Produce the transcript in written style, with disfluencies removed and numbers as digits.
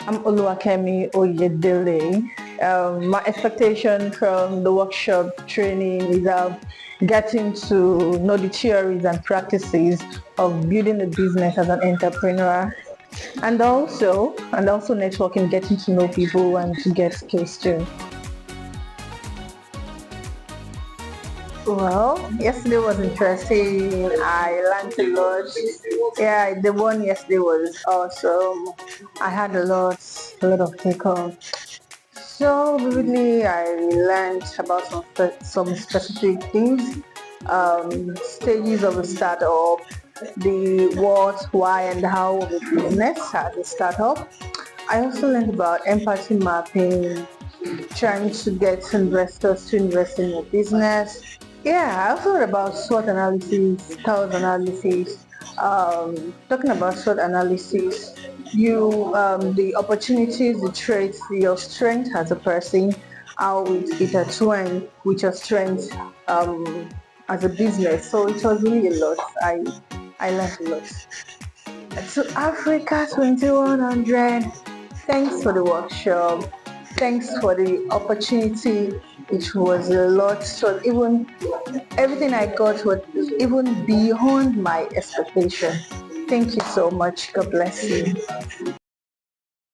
I'm Oluwakemi Oyedele. My expectation from the workshop training is getting to know the theories and practices of building a business as an entrepreneur, and also networking, getting to know people and to get skills too. Well, yesterday was interesting. I learned a lot. Yeah, the one yesterday was awesome. I had a lot of take-home. So vividly, I learned about some specific things, stages of a startup, the what, why, and how of a business as a startup. I also learned about empathy mapping, trying to get investors to invest in your business. Yeah, I also read about SWOT analysis, chaos analysis. Talking about SWOT analysis, the opportunities, the traits, your strength as a person, how it intertwine with your strength as a business. So it was really a lot. I learned a lot. To Africa 2100. Thanks for the workshop. Thanks for the opportunity. It was a lot. So even everything I got was even beyond my expectation. Thank you so much. God bless you.